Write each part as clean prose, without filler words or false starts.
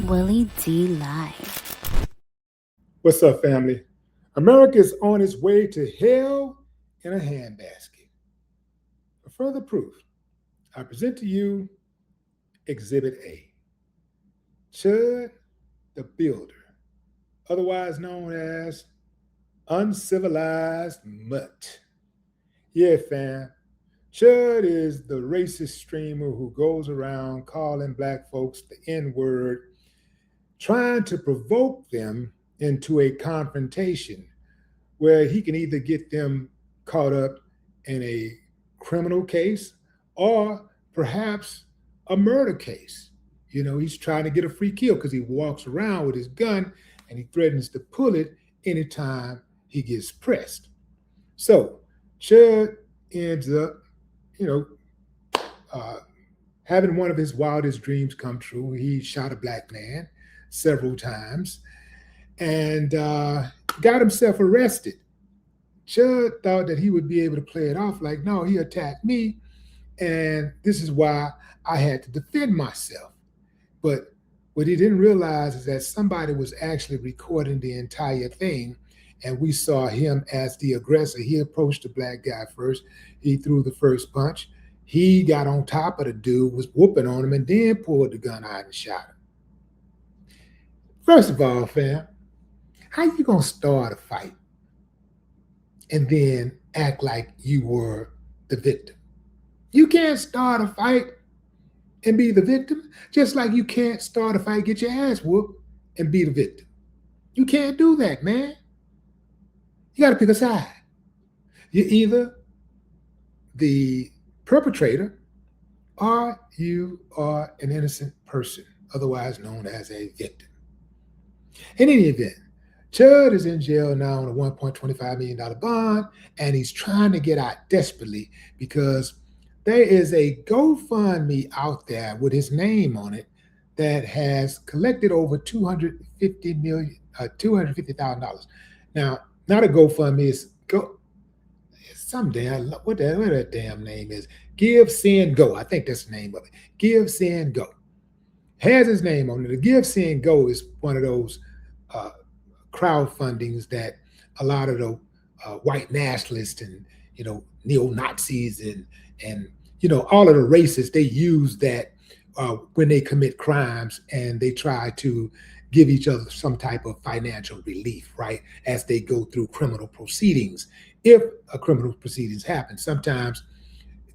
Willie D Live. What's up, family? America is on its way to hell in a handbasket. For further proof, I present to you Exhibit A, Chud the Builder, otherwise known as uncivilized mutt. Yeah, fam. Chud is the racist streamer who goes around calling black folks the N-word, trying to provoke them into a confrontation where he can either get them caught up in a criminal case or perhaps a murder case. You know, he's trying to get a free kill because he walks around with his gun and he threatens to pull it anytime he gets pressed. So Chud ends up, you know, having one of his wildest dreams come true. He shot a black man several times and got himself arrested. Chud thought that he would be able to play it off like, no, he attacked me, and this is why I had to defend myself. But what he didn't realize is that somebody was actually recording the entire thing, and we saw him as the aggressor. He approached the black guy first. He threw the first punch. He got on top of the dude, was whooping on him, and then pulled the gun out and shot him. First of all, fam, how you gonna start a fight and then act like you were the victim? You can't start a fight and be the victim, just like you can't start a fight, get your ass whooped, and be the victim. You can't do that, man. You got to pick a side. You're either the perpetrator or you are an innocent person, otherwise known as a victim. In any event, Chud is in jail now on a $1.25 million bond, and he's trying to get out desperately because there is a GoFundMe out there with his name on it that has collected over $250,000. Now, not a GoFundMe, it's some damn, what that damn name is. GiveSendGo, I think that's the name of it. GiveSendGo has his name on it. The GiveSendGo is one of those crowdfundings that a lot of the white nationalists and neo-Nazis and all of the racists, they use that when they commit crimes, and they try to give each other some type of financial relief, right, as they go through criminal proceedings. If a criminal proceedings happen, sometimes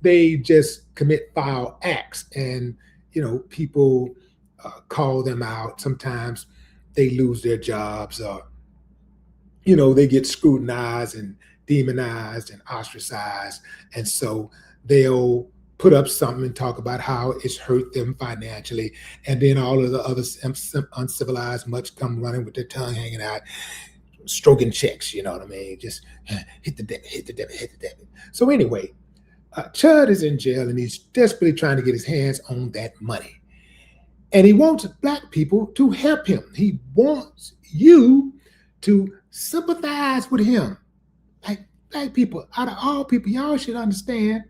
they just commit foul acts, and people call them out. Sometimes they lose their jobs, or they get scrutinized and demonized and ostracized, and so they'll put up something and talk about how it's hurt them financially, and then all of the other uncivilized mutts come running with their tongue hanging out, stroking checks, you know what I mean? Just hit the debit, hit the debit, hit the debit. So anyway, Chud is in jail, and he's desperately trying to get his hands on that money. And he wants black people to help him. He wants you to sympathize with him. Like, black people, out of all people, y'all should understand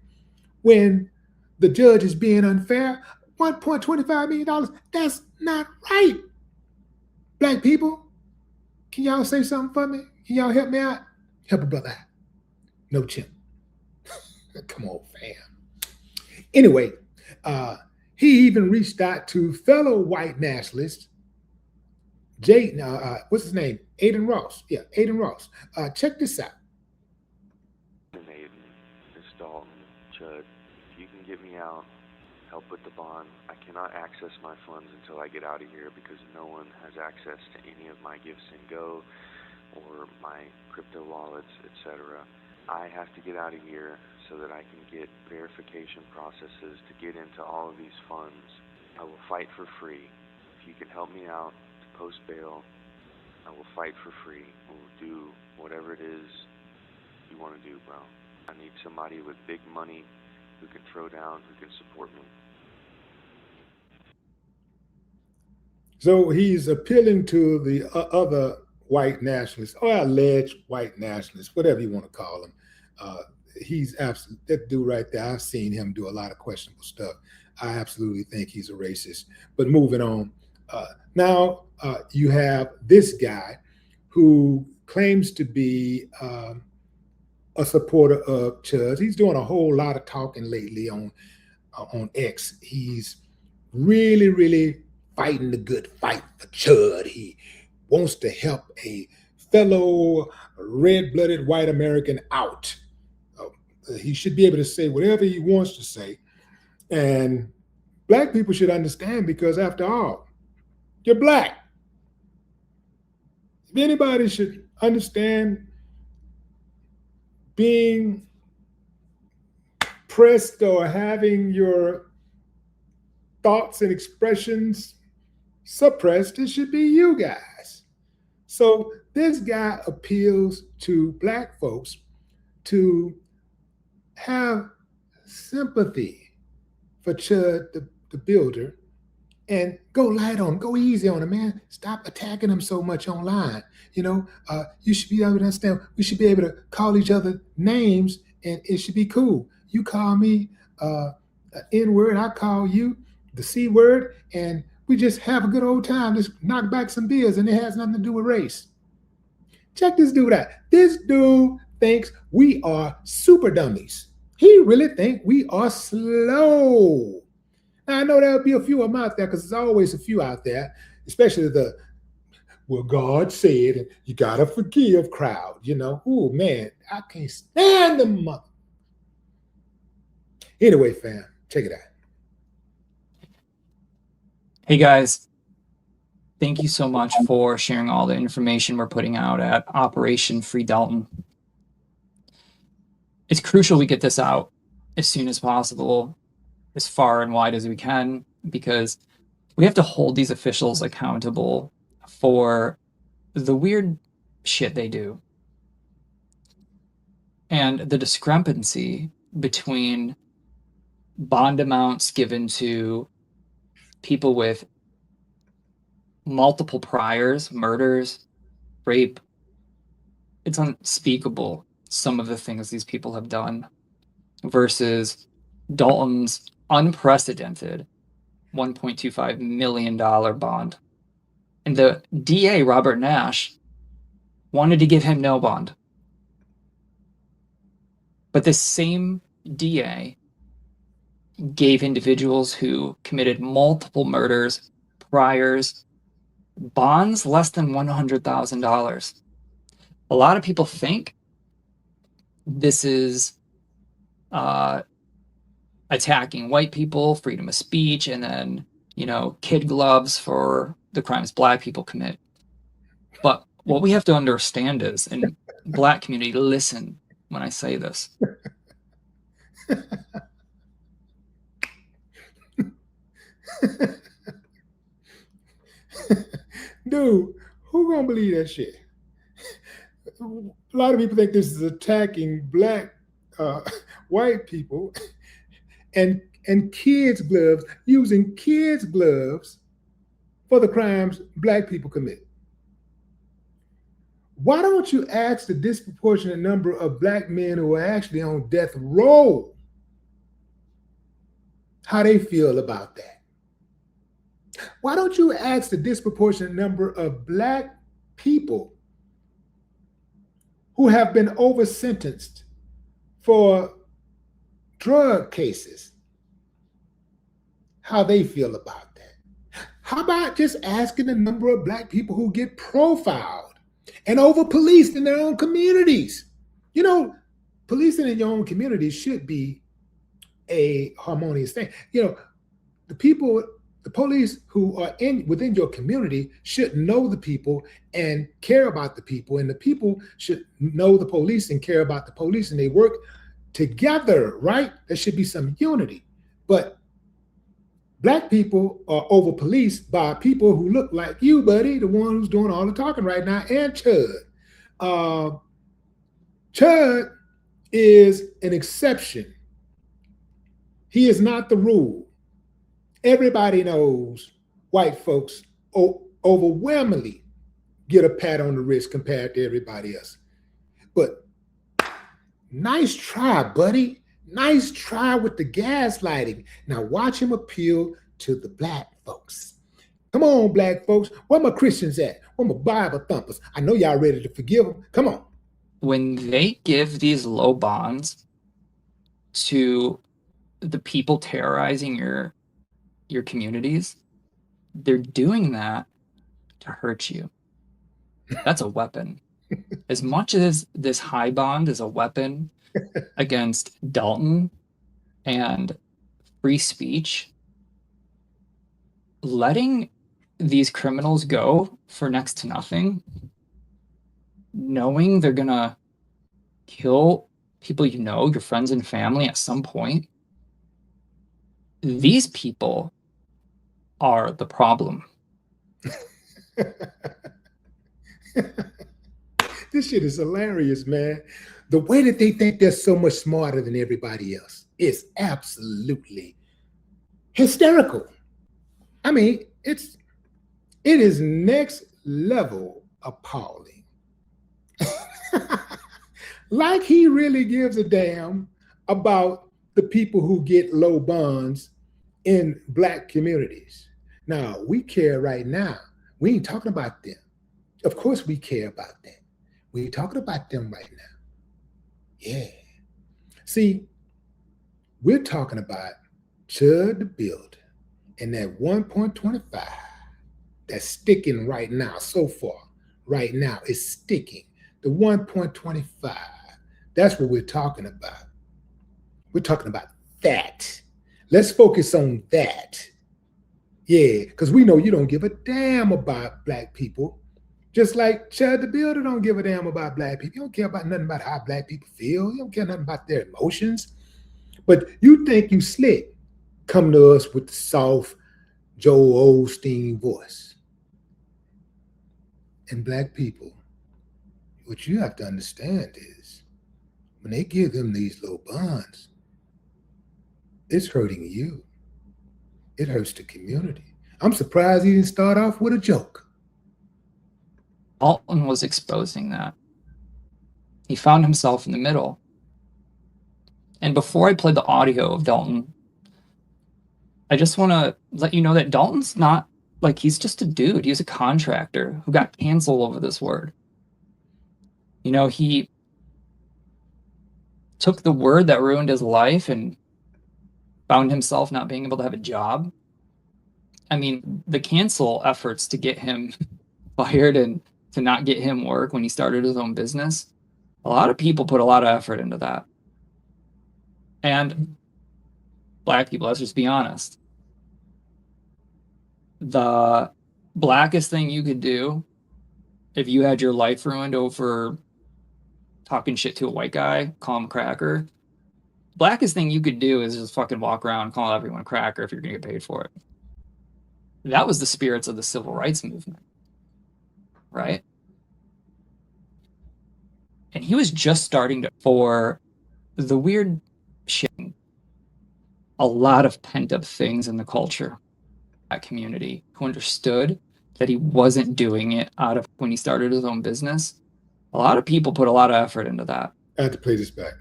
when the judge is being unfair. $1.25 million, that's not right. Black people, can y'all say something for me? Can y'all help me out? Help a brother out. No chimp. Come on, fam. Anyway, he even reached out to fellow white nationalists, what's his name? Aiden Ross. Yeah, Aiden Ross. Check this out. Aiden, this is Dalton, Chud. If you can get me out, help with the bond. I cannot access my funds until I get out of here because no one has access to any of my GiveSendGo or my crypto wallets, etc. I have to get out of here so that I can get verification processes to get into all of these funds. I will fight for free. If you can help me out to post bail, I will fight for free. We'll do whatever it is you want to do, bro. I need somebody with big money who can throw down, who can support me. So he's appealing to the other white nationalists, or alleged white nationalists, whatever you want to call them. He's absolutely, that dude right there, I've seen him do a lot of questionable stuff. I absolutely think he's a racist. But moving on, Now you have this guy who claims to be a supporter of Chud. He's doing a whole lot of talking lately on X. He's really, really fighting the good fight for Chud. He wants to help a fellow red-blooded white American out. He should be able to say whatever he wants to say. And black people should understand, because after all, you're black. If anybody should understand being pressed or having your thoughts and expressions suppressed, it should be you guys. So this guy appeals to black folks to have sympathy for Chud the Builder and go light on him, go easy on him, man. Stop attacking him so much online. You know, you should be able to understand. We should be able to call each other names, and it should be cool. You call me an N-word, I call you the C-word, and we just have a good old time. Just knock back some beers, and it has nothing to do with race. Check this dude out. This dude thinks we are super dummies. He really thinks we are slow. Now, I know there'll be a few of them out there, because there's always a few out there, especially the, well, God said, and you got to forgive crowd, you know. Oh, man, I can't stand them mother. Anyway, fam, check it out. Hey, guys. Thank you so much for sharing all the information we're putting out at Operation Free Dalton. It's crucial we get this out as soon as possible, as far and wide as we can, because we have to hold these officials accountable for the weird shit they do. And the discrepancy between bond amounts given to people with multiple priors, murders, rape, it's unspeakable, some of the things these people have done, versus Dalton's unprecedented $1.25 million bond. And the DA, Robert Nash, wanted to give him no bond. But this same DA gave individuals who committed multiple murders, priors, bonds less than $100,000. A lot of people think this is attacking white people, freedom of speech, and then, you know, kid gloves for the crimes black people commit. But what we have to understand is, and black community, listen when I say this. Dude, who gonna believe that shit? A lot of people think this is attacking black white people and kids' gloves, using kids' gloves for the crimes black people commit. Why don't you ask the disproportionate number of black men who are actually on death row how they feel about that? Why don't you ask the disproportionate number of black people who have been over-sentenced for drug cases how they feel about that? How about just asking the number of black people who get profiled and over-policed in their own communities? You know, policing in your own community should be a harmonious thing. You know, the police who are within your community should know the people and care about the people, and the people should know the police and care about the police, and they work together, right? There should be some unity. But black people are over-policed by people who look like you, buddy, the one who's doing all the talking right now, and Chud. Chud is an exception. He is not the rule. Everybody knows white folks overwhelmingly get a pat on the wrist compared to everybody else. But nice try, buddy. Nice try with the gaslighting. Now watch him appeal to the black folks. Come on, black folks. Where my Christians at? Where my Bible thumpers? I know y'all ready to forgive them. Come on. When they give these low bonds to the people terrorizing your communities, they're doing that to hurt you. That's a weapon. As much as this high bond is a weapon against Dalton and free speech, letting these criminals go for next to nothing, knowing they're gonna kill people you know, your friends and family at some point, these people are the problem. This shit is hilarious, man. The way that they think they're so much smarter than everybody else is absolutely hysterical. I mean, it is next level appalling. Like he really gives a damn about the people who get low bonds in black communities. Now, we care right now. We ain't talking about them. Of course we care about them. We ain't talking about them right now. Yeah. See, we're talking about Chud the Builder and that 1.25 that's sticking right now, so far, right now, is sticking. The 1.25, that's what we're talking about. We're talking about that. Let's focus on that. Yeah, because we know you don't give a damn about black people. Just like Chud the Builder don't give a damn about black people. You don't care about nothing about how black people feel. You don't care nothing about their emotions. But you think you slick, come to us with the soft Joel Osteen voice. And black people, what you have to understand is when they give them these low bonds, it's hurting you. It hurts the community. I'm surprised he didn't start off with a joke. Dalton was exposing that. He found himself in the middle. And before I play the audio of Dalton, I just want to let you know that Dalton's not, like, he's just a dude. He's a contractor who got canceled over this word. You know, he took the word that ruined his life and found himself not being able to have a job. I mean, the cancel efforts to get him fired and to not get him work when he started his own business, a lot of people put a lot of effort into that. And black people, let's just be honest. The blackest thing you could do if you had your life ruined over talking shit to a white guy, call him a cracker, blackest thing you could do is just fucking walk around and call everyone a cracker if you're going to get paid for it. That was the spirits of the civil rights movement, right? And he was just starting to, for the weird shit, a lot of pent-up things in the culture, that community, who understood that he wasn't doing it out of when he started his own business. A lot of people put a lot of effort into that. I have to play this back.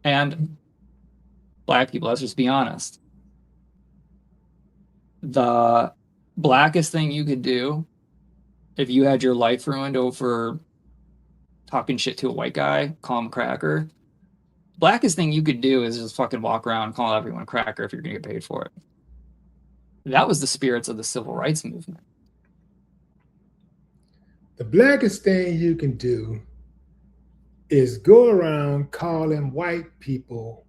And black people, let's just be honest. The blackest thing you could do if you had your life ruined over talking shit to a white guy, call him a cracker, blackest thing you could do is just fucking walk around and call everyone a cracker if you're going to get paid for it. That was the spirits of the civil rights movement. The blackest thing you can do is go around calling white people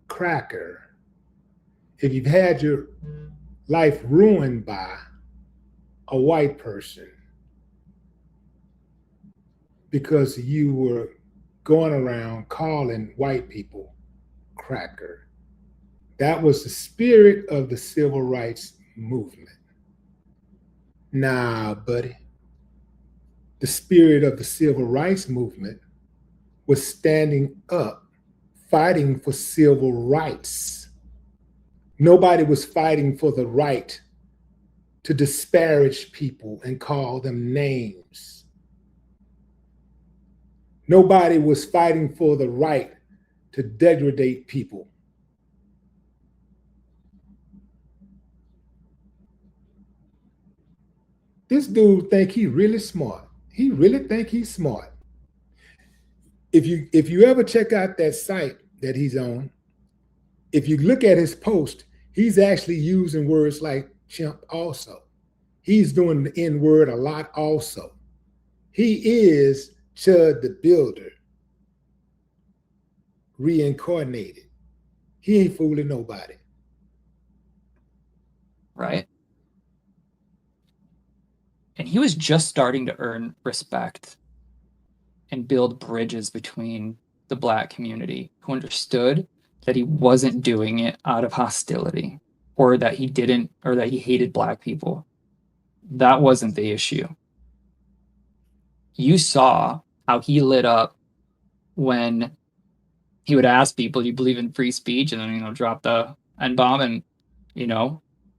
cracker if you've had your life ruined by a white person because you were going around calling white people cracker. That was the spirit of the civil rights movement. Nah, buddy. The spirit of the civil rights movement was standing up, fighting for civil rights. Nobody was fighting for the right to disparage people and call them names. Nobody was fighting for the right to degrade people. This dude think he really smart. He really think he's smart. If you ever check out that site that he's on, if you look at his post, he's actually using words like chimp also. He's doing the N-word a lot also. He is Chud the Builder, reincarnated. He ain't fooling nobody. Right? And he was just starting to earn respect and build bridges between the Black community, who understood that he wasn't doing it out of hostility, or that he didn't, or that he hated Black people. That wasn't the issue. You saw how he lit up when he would ask people, "Do you believe in free speech?" And then, drop the N-bomb. And,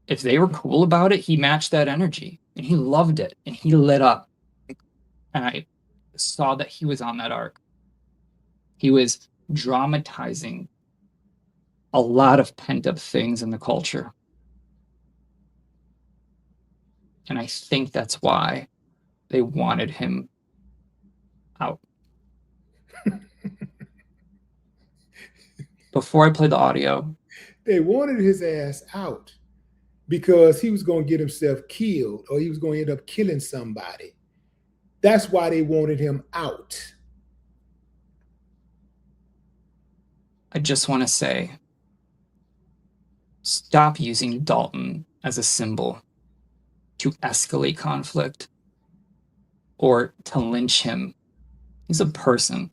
if they were cool about it, he matched that energy and he loved it and he lit up. And I saw that he was on that arc. He was dramatizing a lot of pent-up things in the culture. And I think that's why they wanted him out. Before I play the audio, they wanted his ass out because he was going to get himself killed, or he was going to end up killing somebody. That's why they wanted him out. I just want to say, stop using Dalton as a symbol to escalate conflict or to lynch him. He's a person.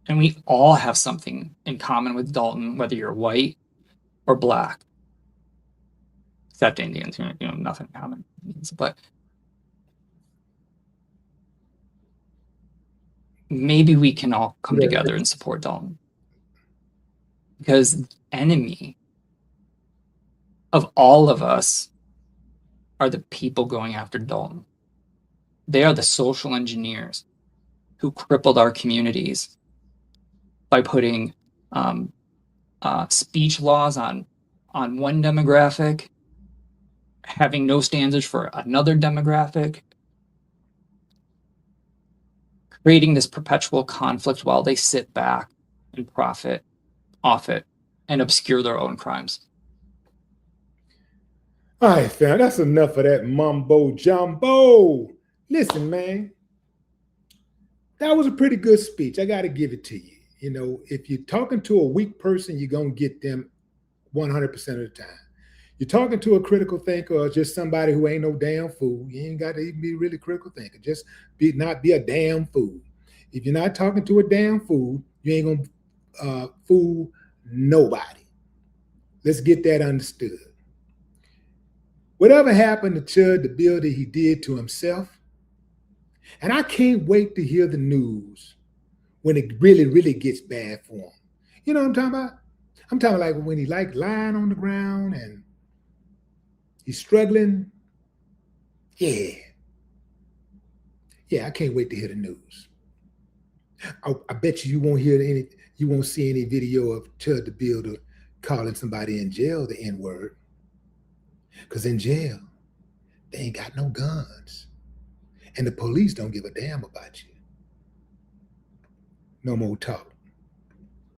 And we all have something in common with Dalton, whether you're white or Black. Except Indians, nothing in common. But maybe we can all come together and support Dalton. Because the enemy of all of us are the people going after Dalton. They are the social engineers who crippled our communities by putting speech laws on one demographic, having no standards for another demographic, creating this perpetual conflict while they sit back and profit off it and obscure their own crimes. All right, fam, that's enough of that mumbo jumbo. Listen, man, that was a pretty good speech. I got to give it to you. If you're talking to a weak person, you're going to get them 100% of the time. You're talking to a critical thinker or just somebody who ain't no damn fool. You ain't got to even be a really critical thinker. Just not be a damn fool. If you're not talking to a damn fool, you ain't going to fool nobody. Let's get that understood. Whatever happened to Chud the Builder, he did to himself. And I can't wait to hear the news when it really, really gets bad for him. You know what I'm talking about? I'm talking like when he lying on the ground and he's struggling. Yeah, I can't wait to hear the news. I bet you won't see any video of Chud the Builder calling somebody in jail the N-word. Because in jail, they ain't got no guns. And the police don't give a damn about you. No more talk.